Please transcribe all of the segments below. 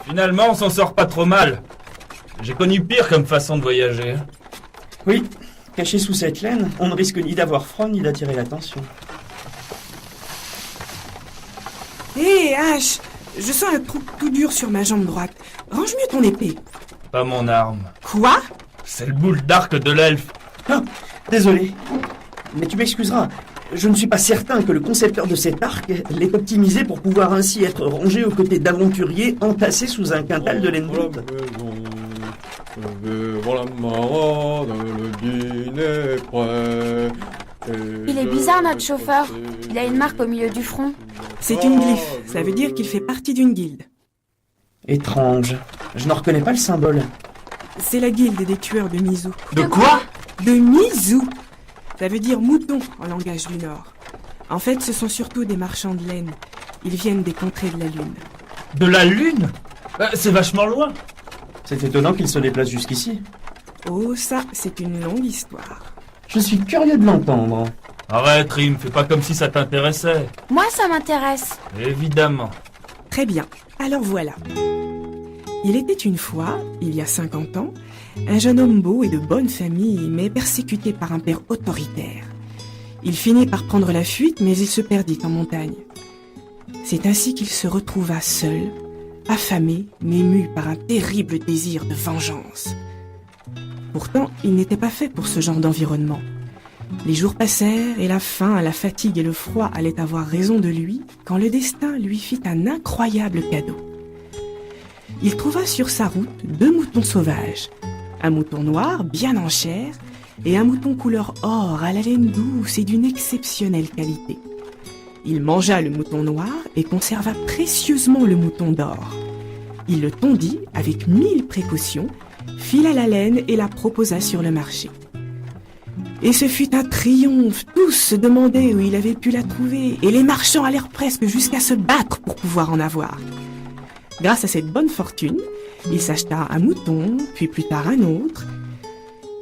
Finalement, on s'en sort pas trop mal. J'ai connu pire comme façon de voyager. Oui, caché sous cette laine, on ne risque ni d'avoir froid ni d'attirer l'attention. Hé, Ash, je sens un trou tout dur sur ma jambe droite. Range mieux ton épée. Pas mon arme. Quoi? C'est le boule d'arc de l'elfe. Ah, désolé. Mais tu m'excuseras, je ne suis pas certain que le concepteur de cet arc l'ait optimisé pour pouvoir ainsi être rangé aux côtés d'aventuriers entassés sous un quintal de laine brute. Voilà marade, le dîner est prêt. Il est bizarre notre chauffeur. Il a une marque au milieu du front. C'est une glyphe, ça veut dire qu'il fait partie d'une guilde. Étrange, je n'en reconnais pas le symbole. C'est la guilde des tueurs de Mizu. De quoi? De Mizu! Ça veut dire mouton en langage du Nord. En fait, ce sont surtout des marchands de laine. Ils viennent des contrées de la Lune. De la Lune? C'est vachement loin. C'est étonnant qu'il se déplace jusqu'ici. Oh, ça, c'est une longue histoire. Je suis curieux de l'entendre. Arrête, Rim, fais pas comme si ça t'intéressait. Moi, ça m'intéresse. Évidemment. Très bien, alors voilà. Il était une fois, il y a 50 ans, un jeune homme beau et de bonne famille, mais persécuté par un père autoritaire. Il finit par prendre la fuite, mais il se perdit en montagne. C'est ainsi qu'il se retrouva seul, affamé, mais mu par un terrible désir de vengeance. Pourtant, il n'était pas fait pour ce genre d'environnement. Les jours passèrent et la faim, la fatigue et le froid allaient avoir raison de lui quand le destin lui fit un incroyable cadeau. Il trouva sur sa route 2 moutons sauvages, un mouton noir bien en chair et un mouton couleur or à la laine douce et d'une exceptionnelle qualité. Il mangea le mouton noir et conserva précieusement le mouton d'or. Il le tondit avec 1000 précautions, fila la laine et la proposa sur le marché. Et ce fut un triomphe, tous se demandaient où il avait pu la trouver, et les marchands allèrent presque jusqu'à se battre pour pouvoir en avoir. Grâce à cette bonne fortune, il s'acheta un mouton, puis plus tard un autre.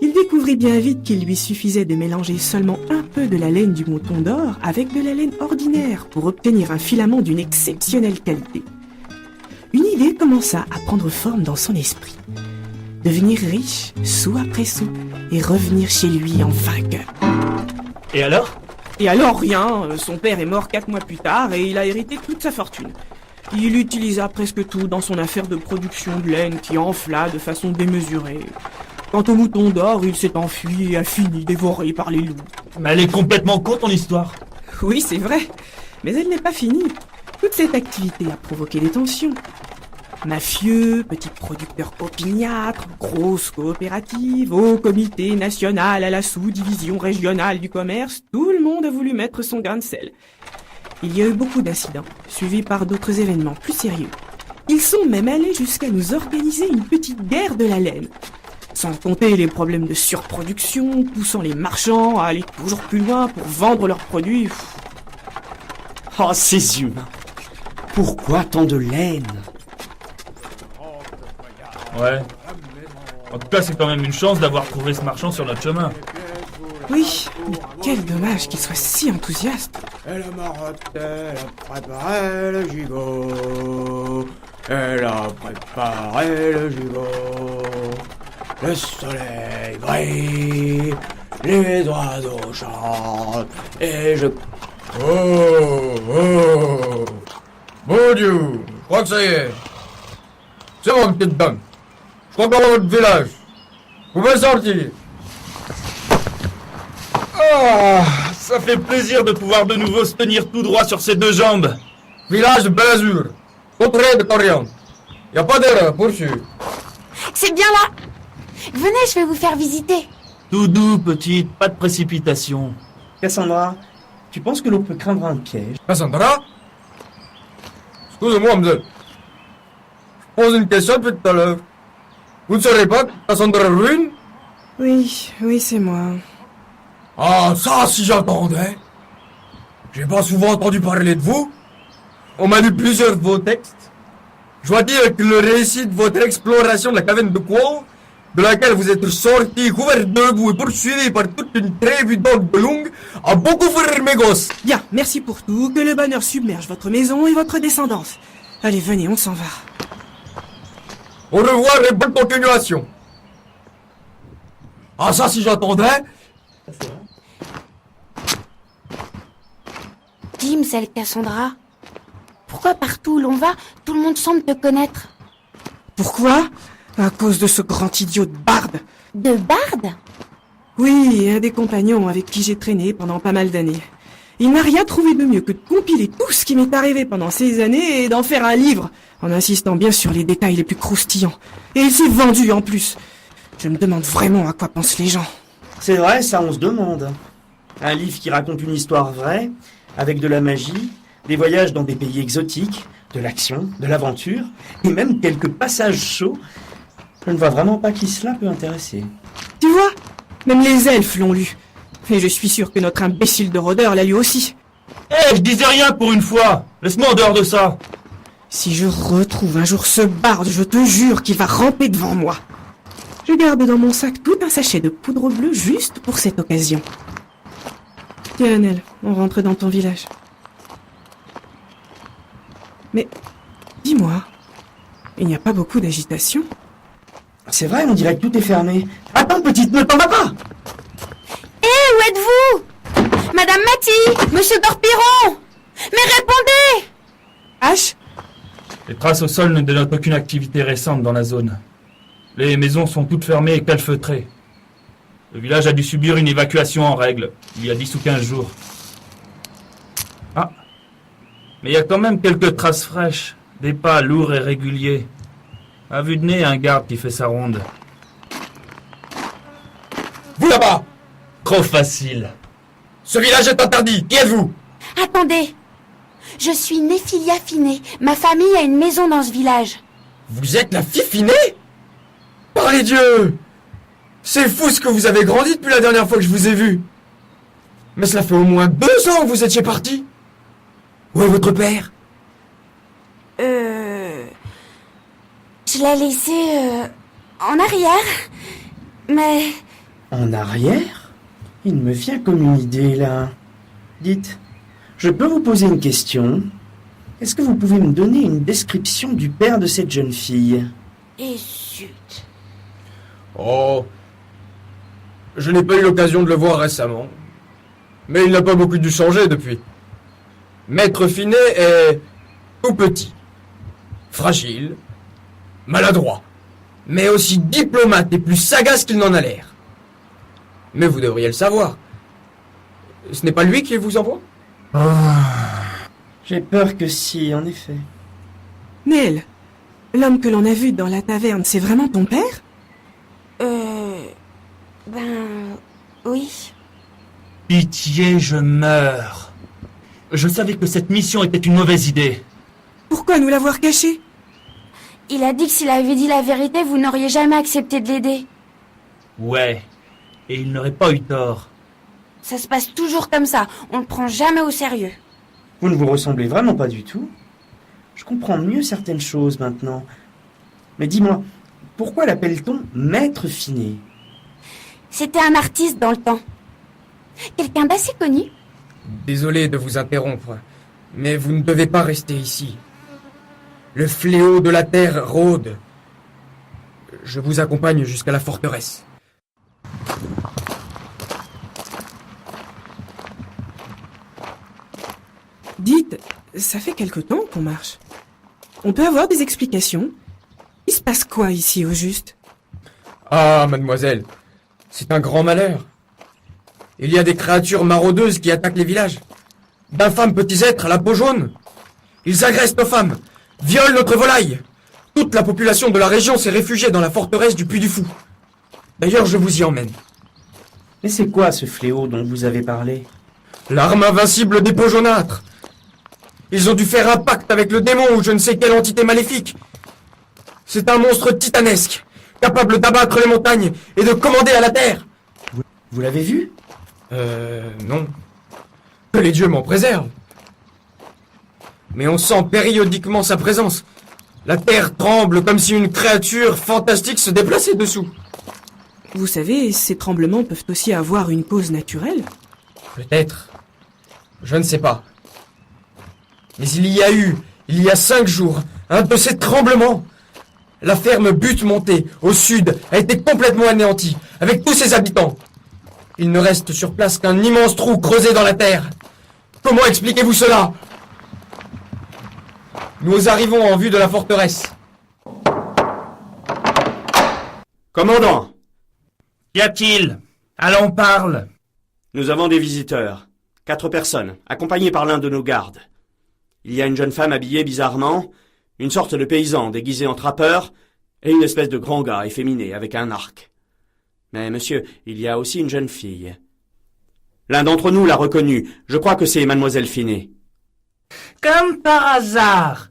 Il découvrit bien vite qu'il lui suffisait de mélanger seulement un peu de la laine du mouton d'or avec de la laine ordinaire pour obtenir un filament d'une exceptionnelle qualité. Une idée commença à prendre forme dans son esprit. Devenir riche, sou après sou, et revenir chez lui en vainqueur. Et alors? Et alors rien, son père est mort 4 mois plus tard et il a hérité toute sa fortune. Il utilisa presque tout dans son affaire de production de laine qui enfla de façon démesurée. Quant au mouton d'or, il s'est enfui et a fini dévoré par les loups. Mais elle est complètement con ton histoire. Oui, c'est vrai, mais elle n'est pas finie. Toute cette activité a provoqué des tensions. Mafieux, petits producteurs opiniâtres, grosse coopérative, haut comité national à la sous-division régionale du commerce, tout le monde a voulu mettre son grain de sel. Il y a eu beaucoup d'incidents, suivis par d'autres événements plus sérieux. Ils sont même allés jusqu'à nous organiser une petite guerre de la laine. Sans compter les problèmes de surproduction, poussant les marchands à aller toujours plus loin pour vendre leurs produits. Oh, ces humains! Pourquoi tant de laine? Ouais. En tout cas, c'est quand même une chance d'avoir trouvé ce marchand sur notre chemin. Oui, mais quel dommage qu'il soit si enthousiaste. Elle a marotté, elle a préparé le gigot. Elle a préparé le gigot. Le soleil brille, les oiseaux chantent, et je... Oh, oh, mon Dieu, je crois que ça y est. C'est bon, petite dame. Je crois qu'on va dans votre village. Vous pouvez sortir. Ah, ça fait plaisir de pouvoir de nouveau se tenir tout droit sur ses 2 jambes. Village de Belle-Azur, contrée de Coriandre. Y a pas d'erreur, poursuivre. C'est bien là. Venez, je vais vous faire visiter. Tout doux, petite, pas de précipitation. Cassandra, tu penses que l'on peut craindre un piège? Cassandra? Excusez-moi, mademoiselle. Je pose une question depuis tout à l'heure. Vous ne saurez pas Cassandra Ruine? Oui, c'est moi. Ah, ça, si j'entendais. J'ai pas souvent entendu parler de vous. On m'a lu plusieurs de vos textes. Je dois dire que le récit de votre exploration de la caverne de Quo, de laquelle vous êtes sorti couvert de boue et poursuivi par toute une tribu d'orques de Lung, a beaucoup fait rire mes gosses. Bien, merci pour tout, que le bonheur submerge votre maison et votre descendance. Allez, venez, on s'en va. Au revoir et bonne continuation. Ah ça, si j'entendais. Dim, c'est Cassandra. Pourquoi partout où l'on va, tout le monde semble te connaître? Pourquoi? À cause de ce grand idiot de barde. De Bard? Oui, un des compagnons avec qui j'ai traîné pendant pas mal d'années. Il n'a rien trouvé de mieux que de compiler tout ce qui m'est arrivé pendant ces années et d'en faire un livre, en insistant bien sur les détails les plus croustillants. Et il s'est vendu en plus. Je me demande vraiment à quoi pensent les gens. C'est vrai, ça on se demande. Un livre qui raconte une histoire vraie, avec de la magie, des voyages dans des pays exotiques, de l'action, de l'aventure, et même quelques passages chauds. Je ne vois vraiment pas qui cela peut intéresser. Tu vois? Même les elfes l'ont lu. Et je suis sûr que notre imbécile de rôdeur l'a lu aussi. Eh, je disais rien pour une fois. Laisse-moi en dehors de ça. Si je retrouve un jour ce barde, je te jure qu'il va ramper devant moi. Je garde dans mon sac tout un sachet de poudre bleue juste pour cette occasion. Tiens, Nell, on rentre dans ton village. Mais, dis-moi, il n'y a pas beaucoup d'agitation? C'est vrai, on dirait que tout est fermé. Attends, petite, ne t'en vas pas! Où êtes-vous? Madame Matty, Monsieur Dorpiron! Mais répondez! H? Les traces au sol ne dénotent aucune activité récente dans la zone. Les maisons sont toutes fermées et calfeutrées. Le village a dû subir une évacuation en règle, il y a 10 ou 15 jours. Ah, mais il y a quand même quelques traces fraîches, des pas lourds et réguliers. À vue de nez, un garde qui fait sa ronde. Vous là-bas! Trop facile. Ce village est interdit. Qui êtes-vous? Attendez. Je suis Néphilia Finet. Ma famille a une maison dans ce village. Vous êtes la fille Finet? Par les dieux! C'est fou ce que vous avez grandi depuis la dernière fois que je vous ai vu. Mais cela fait au moins 2 ans que vous étiez parti. Où est votre père? Je l'ai laissé en arrière. Mais En arrière? Il me vient comme une idée, là. Dites, je peux vous poser une question? Est-ce que vous pouvez me donner une description du père de cette jeune fille? et zut. Oh, je n'ai pas eu l'occasion de le voir récemment. Mais il n'a pas beaucoup dû changer depuis. Maître Finet est tout petit, fragile, maladroit, mais aussi diplomate et plus sagace qu'il n'en a l'air. Mais vous devriez le savoir. Ce n'est pas lui qui vous envoie? J'ai peur que si, en effet. Nell, l'homme que l'on a vu dans la taverne, c'est vraiment ton père? Oui. Pitié, je meurs. Je savais que cette mission était une mauvaise idée. Pourquoi nous l'avoir caché? Il a dit que s'il avait dit la vérité, vous n'auriez jamais accepté de l'aider. Ouais, et il n'aurait pas eu tort. Ça se passe toujours comme ça. On le prend jamais au sérieux. Vous ne vous ressemblez vraiment pas du tout. Je comprends mieux certaines choses maintenant. Mais dis-moi, pourquoi l'appelle-t-on Maître Finet? C'était un artiste dans le temps. Quelqu'un d'assez connu. Désolé de vous interrompre, mais vous ne devez pas rester ici. Le fléau de la terre rôde. Je vous accompagne jusqu'à la forteresse. Dites, ça fait quelque temps qu'on marche. On peut avoir des explications? Il se passe quoi ici au juste? Ah, mademoiselle, c'est un grand malheur. Il y a des créatures maraudeuses qui attaquent les villages. D'infâmes petits êtres à la peau jaune. Ils agressent nos femmes, violent notre volaille. Toute la population de la région s'est réfugiée dans la forteresse du Puy du Fou. D'ailleurs, je vous y emmène. Mais c'est quoi ce fléau dont vous avez parlé? L'arme invincible des peaux jaunâtres. Ils ont dû faire un pacte avec le démon ou je ne sais quelle entité maléfique. C'est un monstre titanesque, capable d'abattre les montagnes et de commander à la terre. Vous l'avez vu? Non. Que les dieux m'en préservent. Mais on sent périodiquement sa présence. La terre tremble comme si une créature fantastique se déplaçait dessous. Vous savez, ces tremblements peuvent aussi avoir une cause naturelle. Peut-être. Je ne sais pas. Mais il y a 5 jours, un de ces tremblements. La ferme Butte-Montée, au sud, a été complètement anéantie, avec tous ses habitants. Il ne reste sur place qu'un immense trou creusé dans la terre. Comment expliquez-vous cela? Nous arrivons en vue de la forteresse. Commandant, Qu'y a-t-il? Allons, parle. nous avons des visiteurs. 4 personnes, accompagnées par l'un de nos gardes. Il y a une jeune femme habillée bizarrement, une sorte de paysan déguisé en trappeur, et une espèce de grand gars efféminé avec un arc. Mais monsieur, il y a aussi une jeune fille. L'un d'entre nous l'a reconnue. Je crois que c'est mademoiselle Finet. Comme par hasard,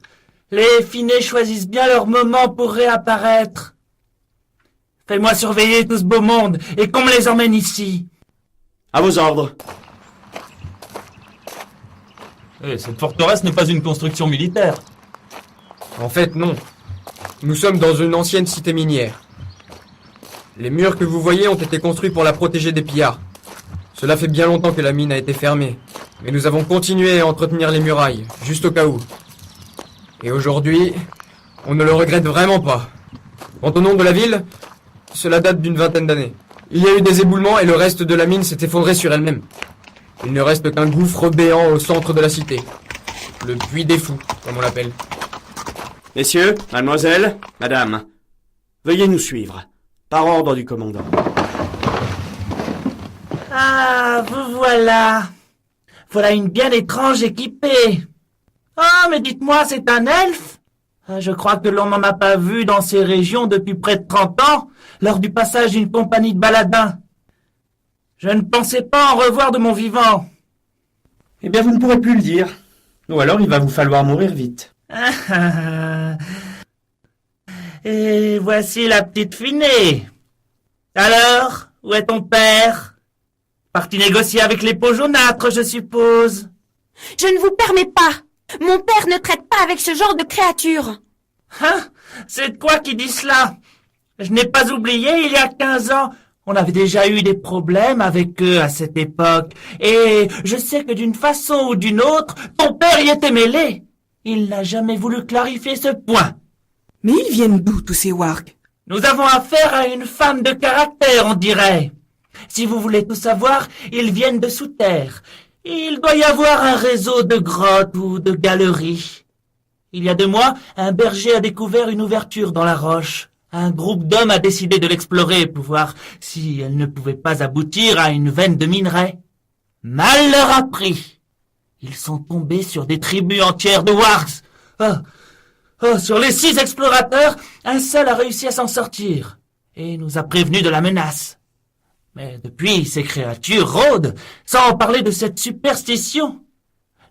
les Finets choisissent bien leur moment pour réapparaître. Fais-moi surveiller tout ce beau monde et qu'on me les emmène ici. À vos ordres. Cette forteresse n'est pas une construction militaire. En fait, non. Nous sommes dans une ancienne cité minière. Les murs que vous voyez ont été construits pour la protéger des pillards. Cela fait bien longtemps que la mine a été fermée, mais nous avons continué à entretenir les murailles, juste au cas où. Et aujourd'hui, on ne le regrette vraiment pas. Quant au nom de la ville, cela date d'une 20aine d'années. Il y a eu des éboulements et le reste de la mine s'est effondré sur elle-même. Il ne reste qu'un gouffre béant au centre de la cité. Le puits des fous, comme on l'appelle. Messieurs, mademoiselle, madame, veuillez nous suivre. Par ordre du commandant. Ah, vous voilà. Voilà une bien étrange équipée. Ah, mais dites-moi, c'est un elfe? Je crois que l'on n'en a pas vu dans ces régions depuis près de 30 ans, lors du passage d'une compagnie de baladins. Je ne pensais pas en revoir de mon vivant. Eh bien, vous ne pourrez plus le dire. Ou alors, il va vous falloir mourir vite. Et voici la petite Finet. Alors, où est ton père? Parti négocier avec les peaux jaunâtres, je suppose. Je ne vous permets pas. Mon père ne traite pas avec ce genre de créatures. Hein? C'est toi qui dis cela? Je n'ai pas oublié, il y a 15 ans, on avait déjà eu des problèmes avec eux à cette époque. Et je sais que d'une façon ou d'une autre, ton père y était mêlé. Il n'a jamais voulu clarifier ce point. Mais ils viennent d'où, tous ces wargs? Nous avons affaire à une femme de caractère, on dirait. Si vous voulez tout savoir, ils viennent de sous terre. Il doit y avoir un réseau de grottes ou de galeries. Il y a 2 mois, un berger a découvert une ouverture dans la roche. Un groupe d'hommes a décidé de l'explorer pour voir si elle ne pouvait pas aboutir à une veine de minerai. Mal leur a pris. Ils sont tombés sur des tribus entières de wargs. Sur les 6 explorateurs, un seul a réussi à s'en sortir et nous a prévenus de la menace. Mais depuis, ces créatures rôdent, sans parler de cette superstition.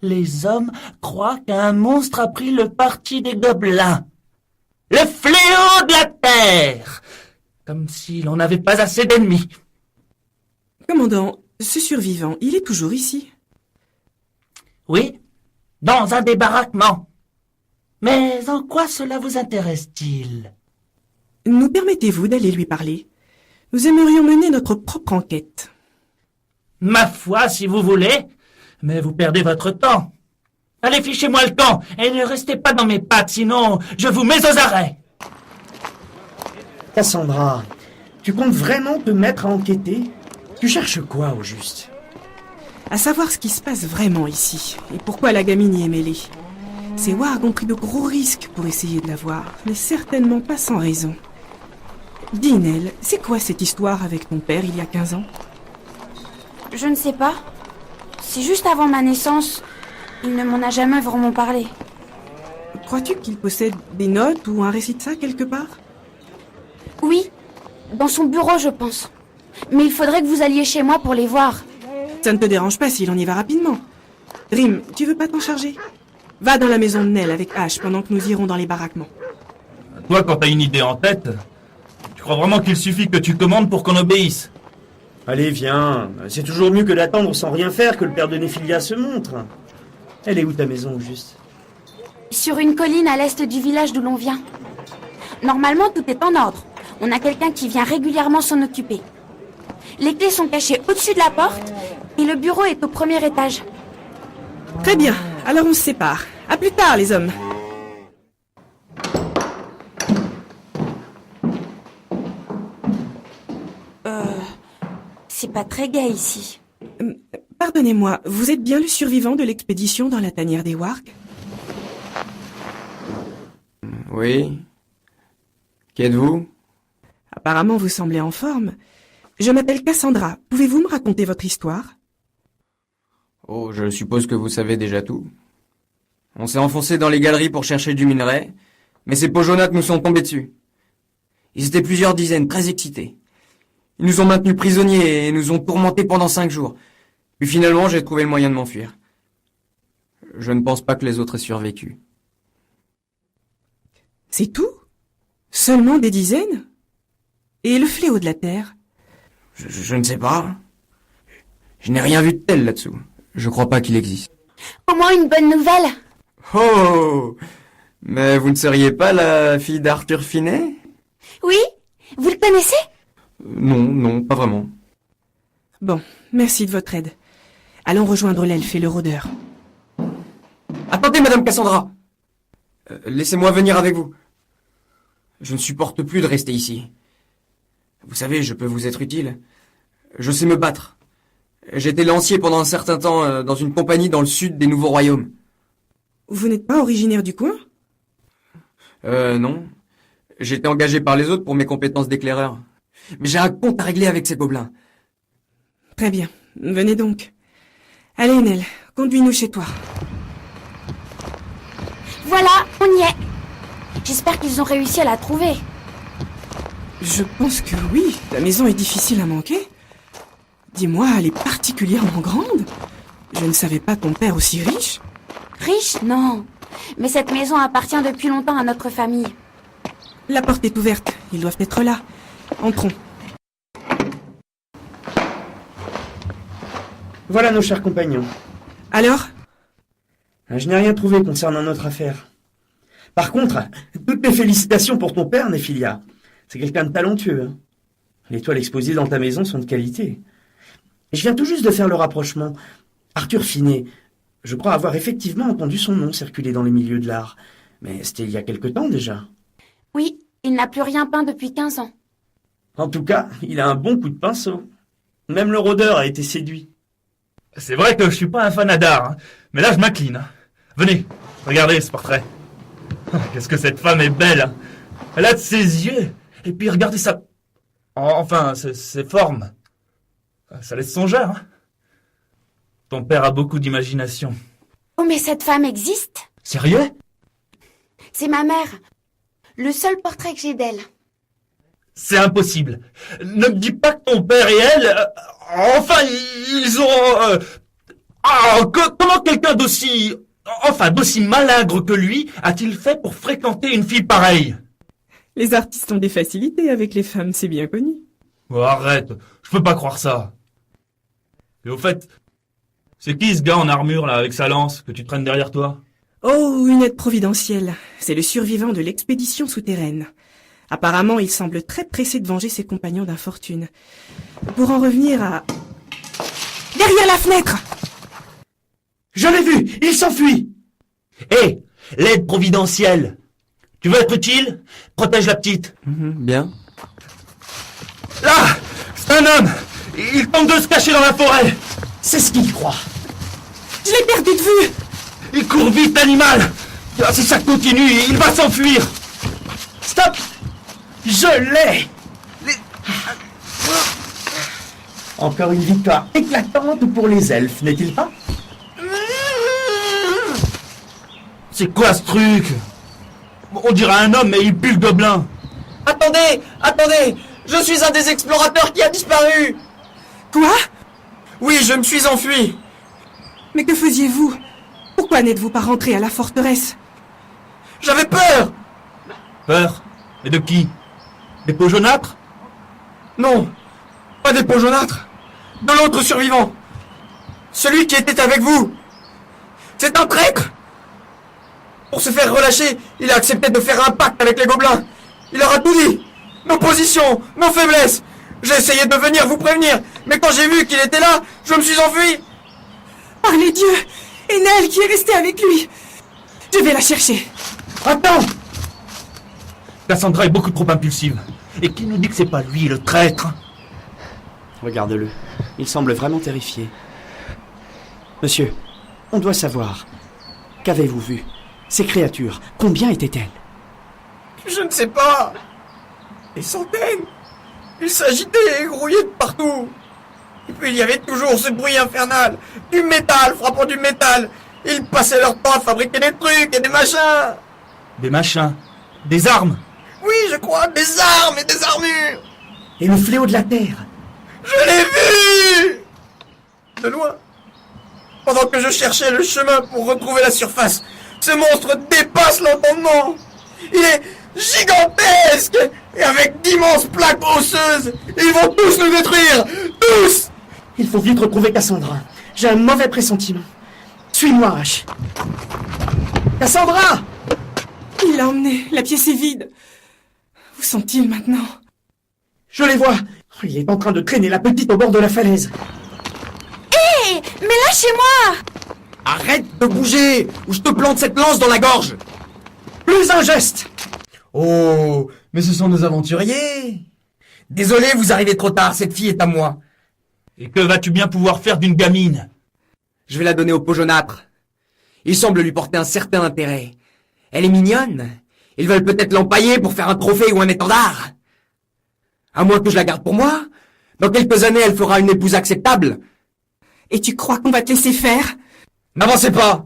Les hommes croient qu'un monstre a pris le parti des gobelins. Le fléau de la terre! Comme si l'on n'avait pas assez d'ennemis. Commandant, ce survivant, il est toujours ici? Oui, dans un des baraquements. Mais en quoi cela vous intéresse-t-il? Nous permettez-vous d'aller lui parler? Nous aimerions mener notre propre enquête. Ma foi, si vous voulez, mais vous perdez votre temps. Allez, fichez-moi le camp, et ne restez pas dans mes pattes, sinon je vous mets aux arrêts. Cassandra, tu comptes vraiment te mettre à enquêter? Tu cherches quoi, au juste? À savoir ce qui se passe vraiment ici, et pourquoi la gamine y est mêlée. Ces wargs ont pris de gros risques pour essayer de la voir, mais certainement pas sans raison. Dis, Nell, c'est quoi cette histoire avec ton père il y a 15 ans? Je ne sais pas. C'est juste avant ma naissance. Il ne m'en a jamais vraiment parlé. Crois-tu qu'il possède des notes ou un récit de ça quelque part? Oui, dans son bureau, je pense. Mais il faudrait que vous alliez chez moi pour les voir. Ça ne te dérange pas s'il en y va rapidement. Dream, tu veux pas t'en charger? Va dans la maison de Nell avec Ash pendant que nous irons dans les baraquements. Toi, quand t'as une idée en tête, tu crois vraiment qu'il suffit que tu commandes pour qu'on obéisse? Allez, viens. C'est toujours mieux que d'attendre sans rien faire que le père de Néphilia se montre. Elle est où ta maison, au juste? Sur une colline à l'est du village d'où l'on vient. Normalement, tout est en ordre. On a quelqu'un qui vient régulièrement s'en occuper. Les clés sont cachées au-dessus de la porte et le bureau est au premier étage. Très bien, alors on se sépare. À plus tard, les hommes. pas très gai ici. Pardonnez-moi, vous êtes bien le survivant de l'expédition dans la tanière des Wargs? Oui. Qui êtes-vous? Apparemment, vous semblez en forme. Je m'appelle Cassandra. Pouvez-vous me raconter votre histoire? Oh, je suppose que vous savez déjà tout. On s'est enfoncé dans les galeries pour chercher du minerai, mais ces Pojanates nous sont tombés dessus. Ils étaient plusieurs dizaines, très excités. Ils nous ont maintenus prisonniers et nous ont tourmentés pendant 5 jours. Puis finalement, j'ai trouvé le moyen de m'enfuir. Je ne pense pas que les autres aient survécu. C'est tout? Seulement des dizaines? Et le fléau de la Terre? Je ne sais pas. Je n'ai rien vu de tel là-dessous. Je crois pas qu'il existe. Au moins une bonne nouvelle. Oh! Mais vous ne seriez pas la fille d'Arthur Finet? Oui? Vous le connaissez? Non, pas vraiment. Bon, merci de votre aide. Allons rejoindre l'elfe et le rôdeur. Attendez, Madame Cassandra! Laissez-moi venir avec vous. Je ne supporte plus de rester ici. Vous savez, je peux vous être utile. Je sais me battre. J'étais lancier pendant un certain temps dans une compagnie dans le sud des Nouveaux Royaumes. Vous n'êtes pas originaire du coin? Non. J'ai été engagé par les autres pour mes compétences d'éclaireur. Mais j'ai un compte à régler avec ces gobelins. Très bien, venez donc. Allez, Nell, conduis-nous chez toi. Voilà, on y est. J'espère qu'ils ont réussi à la trouver. Je pense que oui, la maison est difficile à manquer. Dis-moi, elle est particulièrement grande. Je ne savais pas ton père aussi riche. Riche? Non. Mais cette maison appartient depuis longtemps à notre famille. La porte est ouverte, ils doivent être là. Entrons. Voilà nos chers compagnons. Alors? Je n'ai rien trouvé concernant notre affaire. Par contre, toutes mes félicitations pour ton père, Néphilia. C'est quelqu'un de talentueux. Hein. Les toiles exposées dans ta maison sont de qualité. Et je viens tout juste de faire le rapprochement. Arthur Finet, je crois avoir effectivement entendu son nom circuler dans les milieux de l'art. Mais c'était il y a quelque temps déjà. Oui, il n'a plus rien peint depuis 15 ans. En tout cas, il a un bon coup de pinceau. Même le rôdeur a été séduit. C'est vrai que je suis pas un fan d'art, hein, mais là je m'incline. Hein. Venez, regardez ce portrait. Qu'est-ce que cette femme est belle. Hein. Elle a de ses yeux. Et puis regardez ça. Enfin, ses formes. Ça laisse songeur. Hein. Ton père a beaucoup d'imagination. Oh, mais cette femme existe? Sérieux? C'est ma mère. Le seul portrait que j'ai d'elle. C'est impossible. Ne me dis pas que ton père et elle... enfin, ils ont... comment quelqu'un d'aussi... d'aussi malingre que lui a-t-il fait pour fréquenter une fille pareille? Les artistes ont des facilités avec les femmes, c'est bien connu. Oh, arrête, je peux pas croire ça. Et au fait, c'est qui ce gars en armure, là, avec sa lance, que tu traînes derrière toi? Oh, une aide providentielle. C'est le survivant de l'expédition souterraine. Apparemment, il semble très pressé de venger ses compagnons d'infortune. Pour en revenir à... Derrière la fenêtre! Je l'ai vu, il s'enfuit. Hé, l'aide providentielle. Tu veux être utile? Protège la petite. Bien. Là, c'est un homme. Il tente de se cacher dans la forêt. C'est ce qu'il croit. Je l'ai perdu de vue! Il court vite, l'animal. Si ça continue, il va s'enfuir. Stop! Je l'ai! Encore une victoire éclatante pour les elfes, n'est-il pas? C'est quoi ce truc? On dirait un homme, mais il pue le gobelin. Attendez! Je suis un des explorateurs qui a disparu! Quoi? Oui, je me suis enfui! Mais que faisiez-vous? Pourquoi n'êtes-vous pas rentré à la forteresse? J'avais peur! Peur? Mais de qui? Des peaux jaunâtres? Non, pas des peaux jaunâtres. De l'autre survivant. Celui qui était avec vous. C'est un traître! Pour se faire relâcher, il a accepté de faire un pacte avec les gobelins. Il leur a tout dit. Nos positions, nos faiblesses. J'ai essayé de venir vous prévenir, mais quand j'ai vu qu'il était là, je me suis enfui. Par les dieux! Et Nell qui est restée avec lui! Je vais la chercher. Attends! Cassandra est beaucoup trop impulsive. Et qui nous dit que c'est pas lui, le traître? Regarde-le. Il semble vraiment terrifié. Monsieur, on doit savoir. Qu'avez-vous vu? Ces créatures, combien étaient-elles? Je ne sais pas. Des centaines. Ils s'agitaient et grouillaient de partout. Et puis il y avait toujours ce bruit infernal. Du métal frappant du métal. Ils passaient leur temps à fabriquer des trucs et des machins. Des machins. Des armes. Oui, je crois, des armes et des armures. Et le fléau de la terre? Je l'ai vu. De loin. Pendant que je cherchais le chemin pour retrouver la surface, ce monstre dépasse l'entendement. Il est gigantesque et avec d'immenses plaques osseuses. Ils vont tous nous détruire. Tous. Il faut vite retrouver Cassandra. J'ai un mauvais pressentiment. Suis-moi, H. Cassandra! Il l'a emmené, la pièce est vide. Où sont-ils maintenant? Je les vois. Il est en train de traîner la petite au bord de la falaise. Hé, mais lâchez-moi! Arrête de bouger ou je te plante cette lance dans la gorge. Plus un geste! Oh, mais ce sont nos aventuriers. Désolé, vous arrivez trop tard, cette fille est à moi. Et que vas-tu bien pouvoir faire d'une gamine? Je vais la donner au pot jaunâtre. Il semble lui porter un certain intérêt. Elle est mignonne. Ils veulent peut-être l'empailler pour faire un trophée ou un étendard. À moins que je la garde pour moi. Dans quelques années, elle fera une épouse acceptable. Et tu crois qu'on va te laisser faire? N'avancez pas.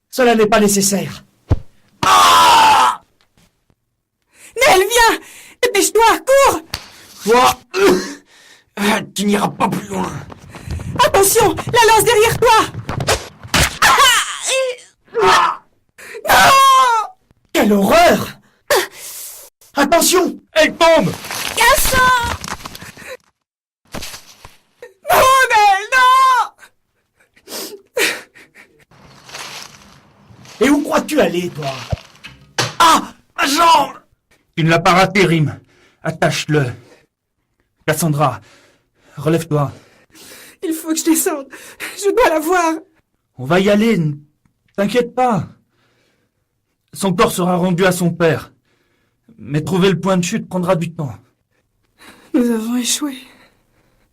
Cela n'est pas nécessaire. Nell, viens! Dépêche-toi, cours! Toi, tu n'iras pas plus loin. Attention, la lance derrière toi! Quelle horreur! Attention! Elle tombe! Cassandre! Non, Nell, non! Et où crois-tu aller, toi? Ah, ma jambe. Tu ne l'as pas raté, Rim. Attache-le. Cassandra, relève-toi. Il faut que je descende. Je dois la voir. On va y aller. Ne t'inquiète pas. Son corps sera rendu à son père. Mais trouver le point de chute prendra du temps. Nous avons échoué.